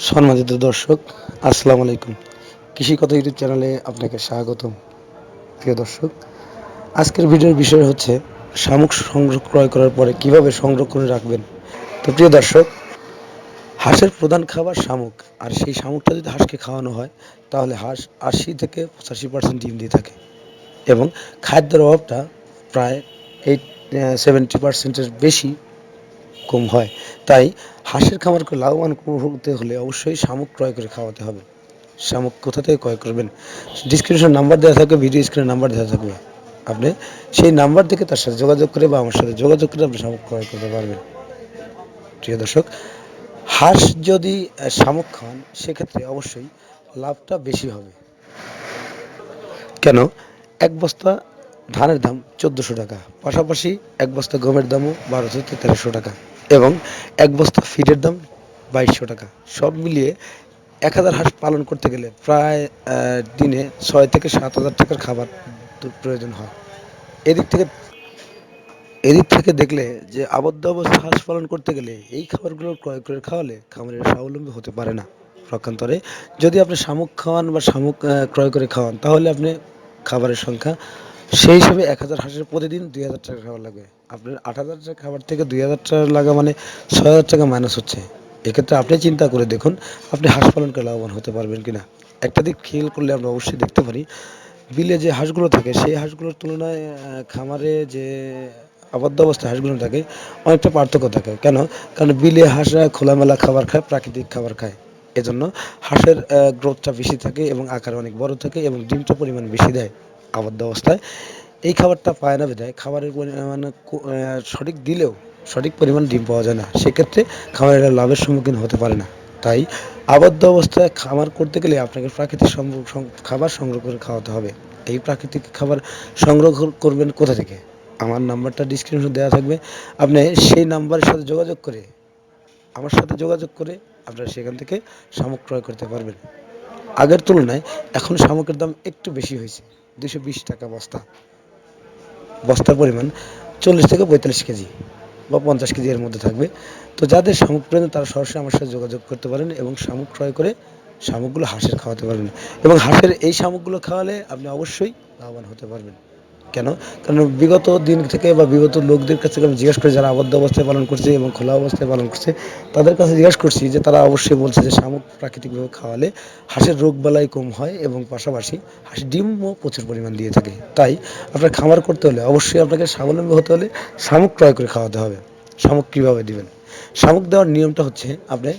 সম্মানিত দর্শক, আসসালামু আলাইকুম। কৃষি কথা ইউটিউব চ্যানেলে আপনাকে স্বাগতম। প্রিয় দর্শক, আজকের ভিডিওর বিষয় হচ্ছে শামুক ক্রয় করার পরে কিভাবে সংরক্ষণে রাখবেন। তো প্রিয় দর্শক, হাঁসের প্রধান খাবার শামুক, আর সেই শামুকটা যদি হাঁসকে খাওয়ানো হয় তাহলে হাঁস 80 থেকে 85% ডিম দিয়ে থাকে এবং খাদ্যের অভাবটা প্রায় 70%-এর বেশি কম হয়। তাই হাঁসের খামারকে লাভবান হতে হলে অবশ্যই শামুক ক্রয় করে খাওয়াতে হবে। শামুক কোথা থেকে ক্রয় করবেন? ডিসক্রিপশন নাম্বার দেওয়া থাকবে, ভিডিও স্ক্রিনে নাম্বার দেওয়া থাকবে। আপনি সেই নাম্বার থেকে তার সাথে যোগাযোগ করে বা আমার সাথে যোগাযোগ করে আপনি শামুক ক্রয় করতে পারবেন। প্রিয় দর্শক, হাঁস যদি শামুক খান সেক্ষেত্রে অবশ্যই লাভটা বেশি হবে। কেন? এক বস্তা ধানের দাম 1400 টাকা, পাশাপাশি এক বস্তা গমের দামও 1200-1300 টাকা এবং এক বস্তা ফিডের দাম 2200 টাকা। সব মিলিয়ে 1000 হাঁস পালন করতে গেলে প্রায় দিনে 6 থেকে 7 হাজার টাকার খাবার প্রয়োজন হয়। এদিক থেকে এদিক থেকে দেখলে যে আবদ্ধ অবস্থায় হাঁস পালন করতে গেলে এই খাবারগুলো ক্রয় করে খাওয়ালে খামারের স্বাবলম্বী হতে পারে না। পক্ষান্তরে যদি আপনি শামুক খাওয়ান বা শামুক ক্রয় করে খাওয়ান তাহলে আপনি খাবারের সংখ্যা সেই হিসেবে 1000 হাঁসের প্রতিদিন 2000 টাকা খাবার লাগবে। আপনার 8000 টাকা খাবার থেকে 2000 টাকা লাগা মানে 6000 টাকা মাইনাস হচ্ছে। এক্ষেত্রে আপনি চিন্তা করে দেখুন আপনি হাঁস পালন করে লাভবান হতে পারবেন কিনা। একটা দিক খেয়াল করলে আমরা অবশ্যই দেখতে পারি, বিলে যে হাঁসগুলো থাকে সেই হাঁসগুলোর তুলনায় খামারে যে আবদ্ধ অবস্থায় হাঁসগুলো থাকে অনেকটা পার্থক্য থাকে। কেন? কারণ বিলে হাঁসরা খোলামেলা খাবার খায়, প্রাকৃতিক খাবার খায়। এজন্য হাঁসের গ্রোথটা বেশি থাকে এবং আকার অনেক বড় থাকে এবং ডিমটা পরিমাণ বেশি দেয়। আবদ্ধ অবস্থায় এই খাবারটা পায় না বিধায় খাবারের পরিমাণ সঠিক দিলেও সঠিক পরিমাণ ডিম পাওয়া যায় না। সেক্ষেত্রে খামারিরা লাভের সম্মুখীন হতে পারে না। তাই আবদ্ধ অবস্থায় খামার করতে গেলে আপনাকে প্রাকৃতিক খাবার সংগ্রহ করে খাওয়াতে হবে। এই প্রাকৃতিক খাবার সংগ্রহ করবেন কোথা থেকে? আমার নাম্বারটা ডিসক্রিপশনে দেওয়া থাকবে। আপনি সেই নাম্বারের সাথে যোগাযোগ করে আমার সাথে যোগাযোগ করে আপনারা সেখান থেকে শামুক ক্রয় করতে পারবেন। আগের তুলনায় এখন শামুকের দাম একটু বেশি হয়েছে। 220 টাকা বস্তা। বস্তার পরিমাণ 40 থেকে 45 কেজি বা 50 কেজি এর মধ্যে থাকবে। তো যাদের শামুক প্রয়োজন তারা সরাসরি আমার সাথে যোগাযোগ করতে পারেন এবং শামুক ক্রয় করে শামুকগুলো হাঁসের খাওয়াতে পারবেন এবং হাঁসের এই শামুকগুলো খাওয়ালে আপনি অবশ্যই লাভবান হতে পারবেন। কেন? কারণ বিগত দিন থেকে বা বিগত লোকদের কাছ থেকে আমি জিজ্ঞেস করি যারা আবদ্ধ অবস্থায় পালন করছে এবং খোলা অবস্থায় পালন করছে তাদের কাছে জিজ্ঞেস করছি যে তারা অবশ্যই বলছে যে শামুক প্রাকৃতিকভাবে খাওয়ালে হাঁসের রোগবালাই কম হয় এবং পাশাপাশি হাঁস ডিমও প্রচুর পরিমাণ দিয়ে থাকে। তাই আপনার খামার করতে হলে অবশ্যই আপনাকে স্বাবলম্বী হতে হলে শামুক ক্রয় করে খাওয়াতে হবে। শামুক কীভাবে দিবেন? শামুক দেওয়ার নিয়মটা হচ্ছে আপনি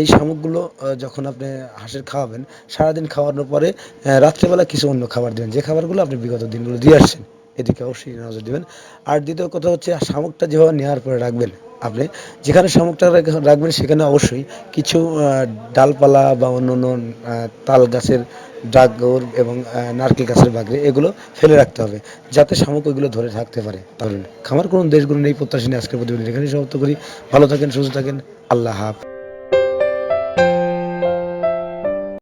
এই শামুকগুলো যখন আপনি হাঁসের খাওয়াবেন সারাদিন খাওয়ানোর পরে রাত্রেবেলা কিছু অন্য খাবার দেবেন যে খাবারগুলো আপনি বিগত দিনগুলো দিয়ে আসছেন। এদিকে অবশ্যই নজর দেবেন। আর দ্বিতীয় কথা হচ্ছে শামুকটা যেভাবে নেওয়ার পরে রাখবেন, আপনি যেখানে শামুকটা রাখবেন সেখানে অবশ্যই কিছু ডালপালা বা অন্য অন্য তাল গাছের ডাগর এবং নারকেল গাছের বাগড়ে এগুলো ফেলে রাখতে হবে যাতে শামুক ওইগুলো ধরে থাকতে পারে। তাহলে খামার করুন, দেশ গড়ুন, এই প্রত্যাশা নিয়ে আজকের প্রতিবেদন এখানেই সমাপ্ত করি। ভালো থাকেন, সুস্থ থাকেন। আল্লাহ হাফেজ।